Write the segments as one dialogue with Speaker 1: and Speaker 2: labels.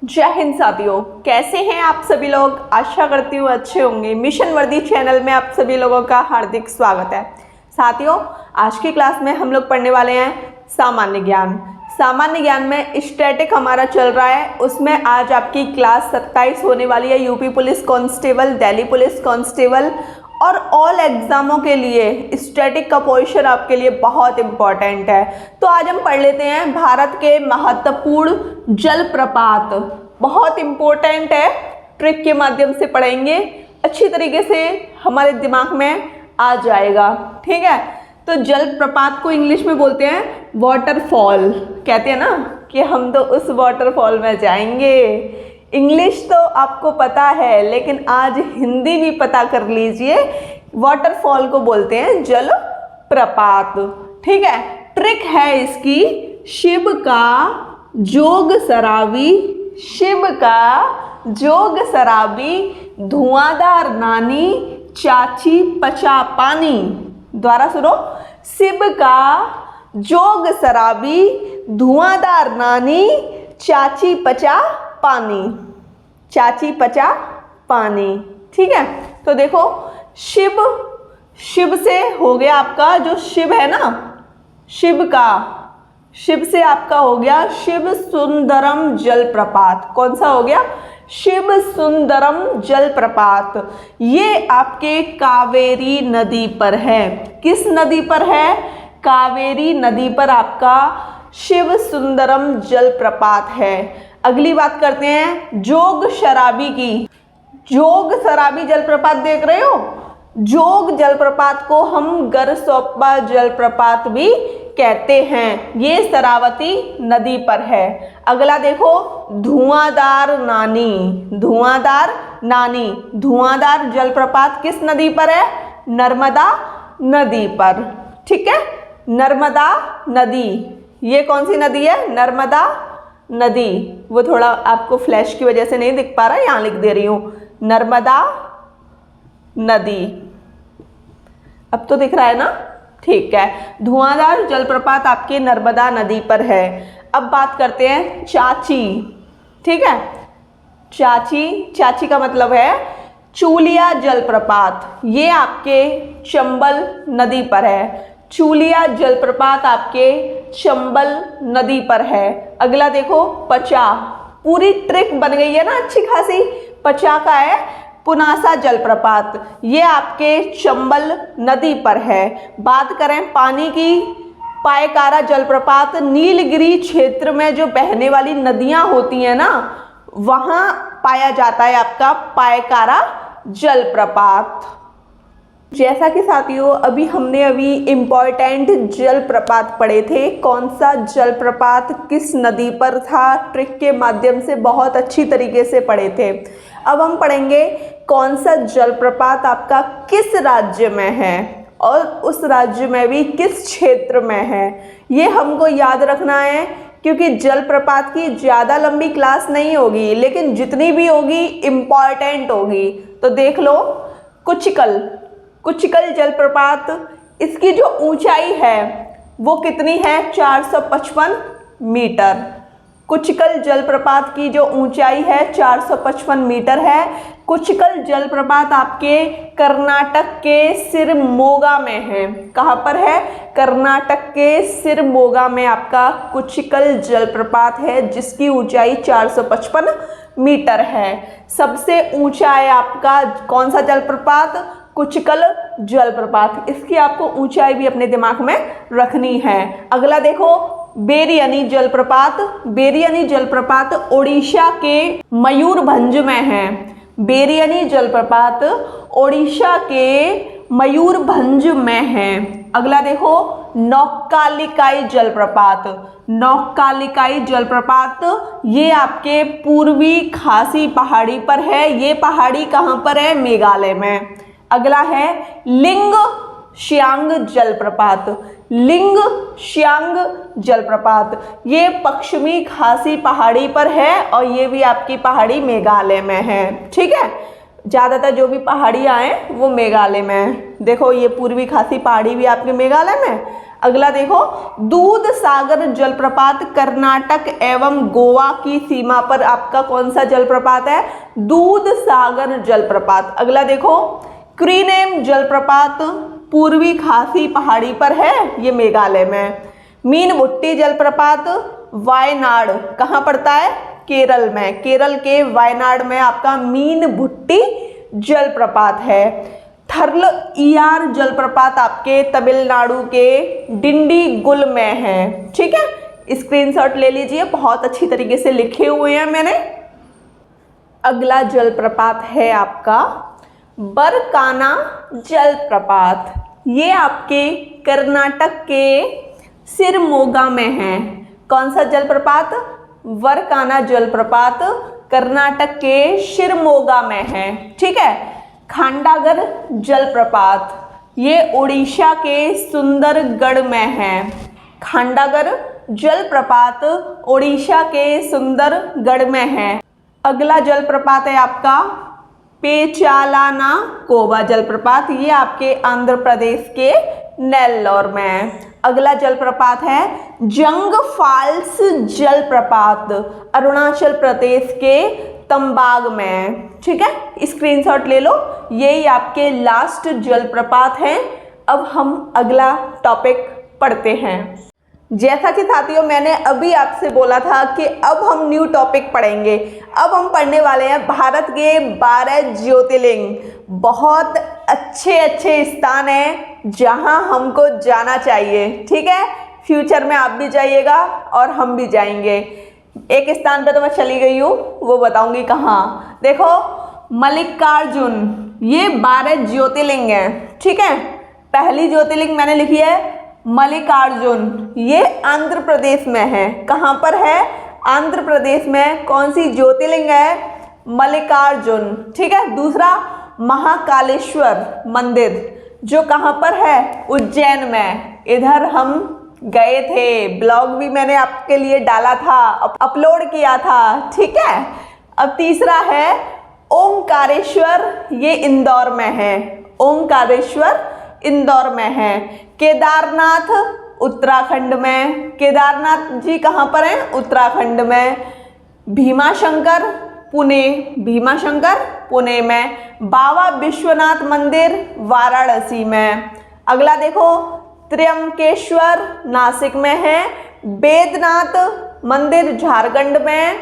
Speaker 1: जय हिंद साथियों, कैसे हैं आप सभी लोग। आशा करती हूँ अच्छे होंगे। मिशन वर्दी चैनल में आप सभी लोगों का हार्दिक स्वागत है। साथियों, आज की क्लास में हम लोग पढ़ने वाले हैं सामान्य ज्ञान। सामान्य ज्ञान में स्टैटिक हमारा चल रहा है, उसमें आज आपकी क्लास 27 होने वाली है। UP police constable, Delhi police constable और ऑल एग्जामों के लिए स्टैटिक का पोर्शन आपके लिए बहुत इंपॉर्टेंट है। तो आज हम पढ़ लेते हैं भारत के महत्वपूर्ण जलप्रपात। बहुत इंपॉर्टेंट है, ट्रिक के माध्यम से पढ़ेंगे, अच्छी तरीके से हमारे दिमाग में आ जाएगा। ठीक है, तो जलप्रपात को इंग्लिश में बोलते हैं वाटरफॉल। कहते हैं ना कि हम तो उस वाटरफॉल में जाएंगे। इंग्लिश तो आपको पता है, लेकिन आज हिंदी भी पता कर लीजिए। वाटरफॉल को बोलते हैं जलप्रपात। ठीक है, ट्रिक है इसकी शिव का जोग शराबी, शिव का जोग शराबी, धुआंधार नानी, चाची पचा पानी। द्वारा सुनो, शिव का जोग शराबी, धुआंधार नानी, चाची पचा पानी, चाची पचा पानी। ठीक है, तो देखो शिव, शिव से हो गया आपका जो शिव है ना, शिव का, शिव से आपका हो गया शिव सुंदरम जलप्रपात। कौन सा हो गया? शिव सुंदरम जलप्रपात। ये आपके कावेरी नदी पर है। किस नदी पर है? कावेरी नदी पर आपका शिव सुंदरम जलप्रपात है। अगली बात करते हैं जोग शराबी की। जोग शराबी जलप्रपात देख रहे हो? जोग जलप्रपात को हम गरसोप्पा जलप्रपात भी कहते हैं। ये शरावती नदी पर है। अगला देखो धुआंधार नानी, धुआंधार नानी, धुआंधार जलप्रपात किस नदी पर है? नर्मदा नदी पर। ठीक है, नर्मदा नदी। ये कौन सी नदी है? नर्मदा नदी। वो थोड़ा आपको फ्लैश की वजह से नहीं दिख पा रहा, यहाँ लिख दे रही हूँ नर्मदा नदी। अब तो दिख रहा है ना? ठीक है, धुआंधार जलप्रपात आपके नर्मदा नदी पर है। अब बात करते हैं चाची। ठीक है, चाची, चाची का मतलब है चूलिया जलप्रपात। ये आपके चंबल नदी पर है। चूलिया जलप्रपात आपके चंबल नदी पर है। अगला देखो पचा। पूरी ट्रिक बन गई है ना अच्छी खासी। पचा का है पुनासा जलप्रपात। ये आपके चंबल नदी पर है। बात करें पानी की, पायकारा जलप्रपात नीलगिरी क्षेत्र में जो बहने वाली नदियां होती हैं ना, वहां पाया जाता है आपका पायकारा जलप्रपात। जैसा कि साथियों अभी इम्पॉर्टेंट जलप्रपात पढ़े थे। कौन सा जलप्रपात किस नदी पर था, ट्रिक के माध्यम से बहुत अच्छी तरीके से पढ़े थे। अब हम पढ़ेंगे कौन सा जलप्रपात आपका किस राज्य में है और उस राज्य में भी किस क्षेत्र में है। ये हमको याद रखना है, क्योंकि जलप्रपात की ज़्यादा लंबी क्लास नहीं होगी, लेकिन जितनी भी होगी इम्पॉर्टेंट होगी। तो देख लो कुचिकल, कुचिकल जलप्रपात, इसकी जो ऊंचाई है वो कितनी है? 455 मीटर। कुचिकल जलप्रपात की जो ऊंचाई है 455 मीटर है। कुचिकल जलप्रपात आपके कर्नाटक के शिरमोगा में है। कहाँ पर है? कर्नाटक के शिरमोगा में आपका कुचिकल जलप्रपात है, जिसकी ऊंचाई 455 मीटर है। सबसे ऊंचा है आपका कौन सा जलप्रपात? कुचिकल जलप्रपात। इसकी आपको ऊंचाई भी अपने दिमाग में रखनी है। अगला देखो बेरियानी जलप्रपात। बेरियानी जलप्रपात ओडिशा के मयूरभंज में है। बेरियानी जलप्रपात ओडिशा के मयूरभंज में है। अगला देखो नौकालिकाई जलप्रपात। नौकालिकाई जलप्रपात ये आपके पूर्वी खासी पहाड़ी पर है। ये पहाड़ी कहाँ पर है? मेघालय में। अगला है लिंग श्यांग जलप्रपात। लिंग श्यांग जलप्रपात ये पश्चिमी खासी पहाड़ी पर है और ये भी आपकी पहाड़ी मेघालय में है। ठीक है, ज़्यादातर जो भी पहाड़ियाँ हैं वो मेघालय में है। देखो ये पूर्वी खासी पहाड़ी भी आपके मेघालय में। अगला देखो, दूध सागर जलप्रपात कर्नाटक एवं गोवा की सीमा पर आपका कौन सा जलप्रपात है? दूध सागर जलप्रपात। अगला देखो, क्रीनेम जलप्रपात पूर्वी खासी पहाड़ी पर है, ये मेघालय में। मीनमुट्टी जलप्रपात वायनाड कहाँ पड़ता है? केरल में। केरल के वायनाड में आपका मीनमुट्टी जलप्रपात है। थर्ल ईआर जलप्रपात आपके तमिलनाडु के डिंडीगुल में है। ठीक है, स्क्रीनशॉट ले लीजिए, बहुत अच्छी तरीके से लिखे हुए हैं मैंने। अगला जलप्रपात है आपका बरकाना जलप्रपात। ये आपके कर्नाटक के शिरमोगा में है। कौन सा जलप्रपात? बरकाना जलप्रपात कर्नाटक के शिरमोगा में है। ठीक है। खांडागर जलप्रपात ये उड़ीसा के सुंदरगढ़ में है। खांडागर जलप्रपात उड़ीसा के सुंदरगढ़ में है। अगला जलप्रपात है आपका पेचालाना कोबा जलप्रपात, ये आपके आंध्र प्रदेश के नेल्लोर में है। अगला जलप्रपात है जंग फॉल्स जलप्रपात, अरुणाचल प्रदेश के तंबाग में। ठीक है, स्क्रीनशॉट ले लो, यही आपके लास्ट जलप्रपात हैं। अब हम अगला टॉपिक पढ़ते हैं। जैसा कि साथियों मैंने अभी आपसे बोला था कि अब हम न्यू टॉपिक पढ़ेंगे। अब हम पढ़ने वाले हैं भारत के 12 ज्योतिर्लिंग। बहुत अच्छे अच्छे स्थान हैं जहां हमको जाना चाहिए। ठीक है, फ्यूचर में आप भी जाइएगा और हम भी जाएंगे। एक स्थान पे तो मैं चली गई हूँ, वो बताऊंगी कहाँ। देखो, मल्लिकार्जुन, ये 12 ज्योतिर्लिंग हैं। ठीक है, पहली ज्योतिर्लिंग मैंने लिखी है मल्लिकार्जुन, ये आंध्र प्रदेश में है। कहाँ पर है? आंध्र प्रदेश में। कौन सी ज्योतिर्लिंग है? मल्लिकार्जुन। ठीक है। दूसरा महाकालेश्वर मंदिर, जो कहाँ पर है? उज्जैन में। इधर हम गए थे, ब्लॉग भी मैंने आपके लिए डाला था, अपलोड किया था। ठीक है। अब तीसरा है ओंकारेश्वर, ये इंदौर में है। ओंकारेश्वर इंदौर में है। केदारनाथ उत्तराखंड में। केदारनाथ जी कहाँ पर हैं? उत्तराखंड में। भीमाशंकर पुणे, भीमाशंकर पुणे में। बाबा विश्वनाथ मंदिर वाराणसी में। अगला देखो, त्र्यंबकेश्वर नासिक में है। बैद्यनाथ मंदिर झारखंड में।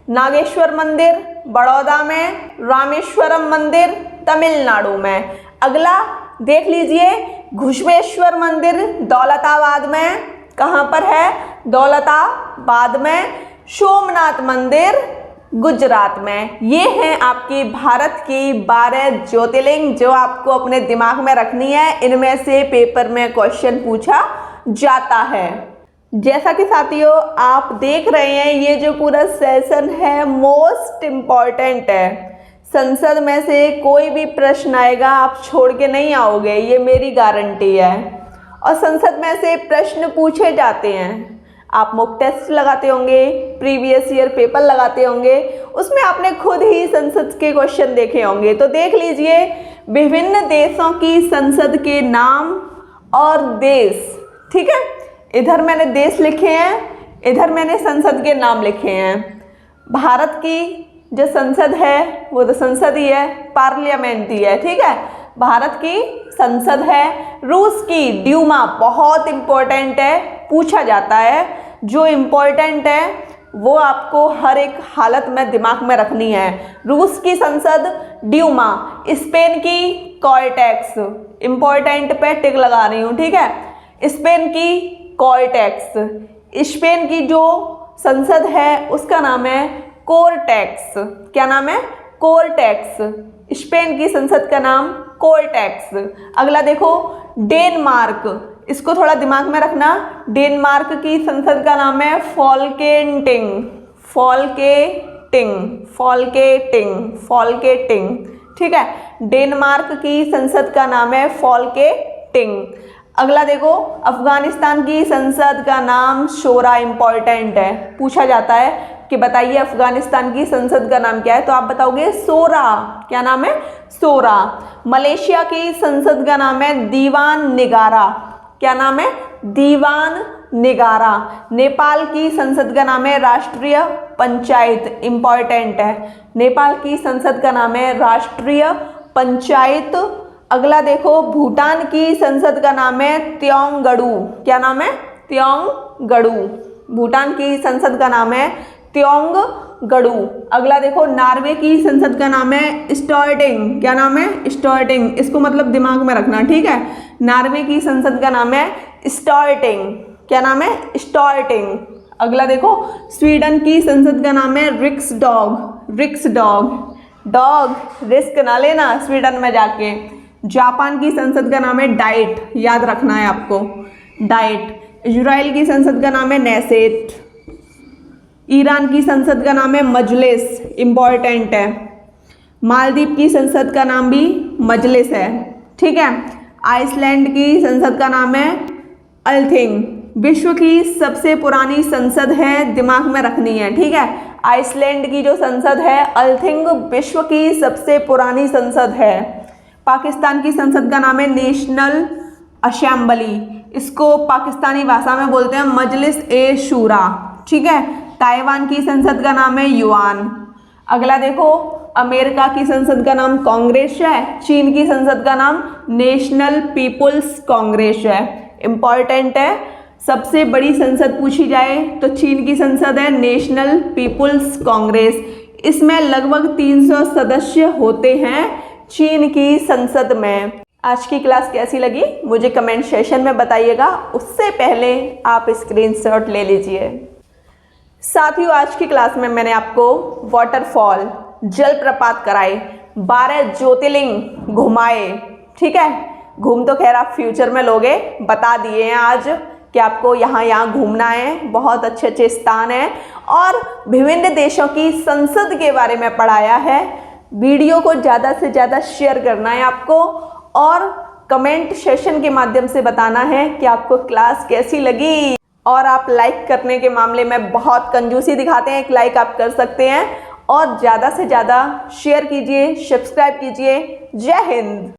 Speaker 1: नागेश्वर मंदिर बड़ौदा में। रामेश्वरम मंदिर तमिलनाडु में। अगला देख लीजिए, घुश्मेश्वर मंदिर दौलताबाद में। कहाँ पर है? दौलताबाद में। सोमनाथ मंदिर गुजरात में। ये हैं आपकी भारत की 12 ज्योतिर्लिंग जो आपको अपने दिमाग में रखनी है। इनमें से पेपर में क्वेश्चन पूछा जाता है। जैसा कि साथियों आप देख रहे हैं, ये जो पूरा सेशन है मोस्ट इम्पॉर्टेंट है। संसद में से कोई भी प्रश्न आएगा आप छोड़ के नहीं आओगे, ये मेरी गारंटी है। और संसद में से प्रश्न पूछे जाते हैं। आप मॉक टेस्ट लगाते होंगे, प्रीवियस ईयर पेपर लगाते होंगे, उसमें आपने खुद ही संसद के क्वेश्चन देखे होंगे। तो देख लीजिए, विभिन्न देशों की संसद के नाम और देश। ठीक है, इधर मैंने देश लिखे हैं, इधर मैंने संसद के नाम लिखे हैं। भारत की जो संसद है वो तो संसद ही है, पार्लियामेंट ही है। ठीक है, भारत की संसद है। रूस की ड्यूमा बहुत इम्पोर्टेंट है, पूछा जाता है। जो इम्पोर्टेंट है वो आपको हर एक हालत में दिमाग में रखनी है। रूस की संसद ड्यूमा। स्पेन की कॉर्टेक्स, इम्पोर्टेंट पे टिक लगा रही हूँ। ठीक है, स्पेन की कॉर्टेक्स। स्पेन की जो संसद है उसका नाम है कोर्टेक्स। क्या नाम है? कोर्टेक्स। स्पेन की संसद का नाम कोर्टेक्स। अगला देखो, डेनमार्क, इसको थोड़ा दिमाग में रखना। डेनमार्क की संसद का नाम है फॉल्केटिंग। फॉल्केटिंग, फॉल्केटिंग, फॉल्केटिंग। ठीक है, डेनमार्क की संसद का नाम है फॉल्केटिंग। अगला देखो, अफगानिस्तान की संसद का नाम शोरा। इम्पॉर्टेंट है, पूछा जाता है कि बताइए अफगानिस्तान की संसद का नाम क्या है, तो आप बताओगे सोरा। क्या नाम है? सोरा। मलेशिया की संसद का नाम है दीवान निगारा। क्या नाम है? दीवान निगारा। नेपाल की संसद का नाम है राष्ट्रीय पंचायत, इंपॉर्टेंट है। नेपाल की संसद का नाम है राष्ट्रीय पंचायत। अगला देखो, भूटान की संसद का नाम है त्योंगडू। क्या नाम है? त्योंगडू। भूटान की संसद का नाम है त्योंगडू। अगला देखो, नॉर्वे की संसद का नाम है स्टोर्टिंग। क्या नाम है? स्टोर्टिंग। इसको मतलब दिमाग में रखना, ठीक है। नॉर्वे की संसद का नाम है स्टोर्टिंग। क्या नाम है? स्टोर्टिंग। अगला देखो, स्वीडन की संसद का नाम है रिक्सडॉग। रिक्सडॉग, डॉग, रिस्क ना लेना स्वीडन में जाके। जापान की संसद का नाम है डाइट, याद रखना है आपको, डाइट। इजराइल की संसद का नाम है नेसेट। ईरान की संसद का नाम है मजलिस, इंपॉर्टेंट है। मालदीव की संसद का नाम भी मजलिस है, ठीक है। आइसलैंड की संसद का नाम है अल्थिंग। विश्व की सबसे पुरानी संसद है, दिमाग में रखनी है, ठीक है। आइसलैंड की जो संसद है अल्थिंग विश्व की सबसे पुरानी संसद है। पाकिस्तान की संसद का नाम है नेशनल असेंबली। इसको पाकिस्तानी भाषा में बोलते हैं मजलिस ए शूरा, ठीक है। ताइवान की संसद का नाम है युआन। अगला देखो, अमेरिका की संसद का नाम कांग्रेस है। चीन की संसद का नाम नेशनल पीपुल्स कांग्रेस है, इंपॉर्टेंट है। सबसे बड़ी संसद पूछी जाए तो चीन की संसद है नेशनल पीपुल्स कांग्रेस। इसमें लगभग 300 सदस्य होते हैं चीन की संसद में। आज की क्लास कैसी लगी मुझे कमेंट सेशन में बताइएगा। उससे पहले आप स्क्रीनशॉट ले लीजिए। साथियों, आज की क्लास में मैंने आपको वाटरफॉल, जलप्रपात कराए, 12 ज्योतिर्लिंग घुमाए, ठीक है। घूम तो खैर आप फ्यूचर में लोगे, बता दिए हैं आज कि आपको यहाँ घूमना है। बहुत अच्छे अच्छे स्थान हैं और विभिन्न देशों की संसद के बारे में पढ़ाया है। वीडियो को ज़्यादा से ज़्यादा शेयर करना है आपको और कमेंट सेशन के माध्यम से बताना है कि आपको क्लास कैसी लगी। और आप लाइक करने के मामले में बहुत कंजूसी दिखाते हैं, एक लाइक आप कर सकते हैं और ज़्यादा से ज़्यादा शेयर कीजिए, सब्सक्राइब कीजिए। जय हिंद।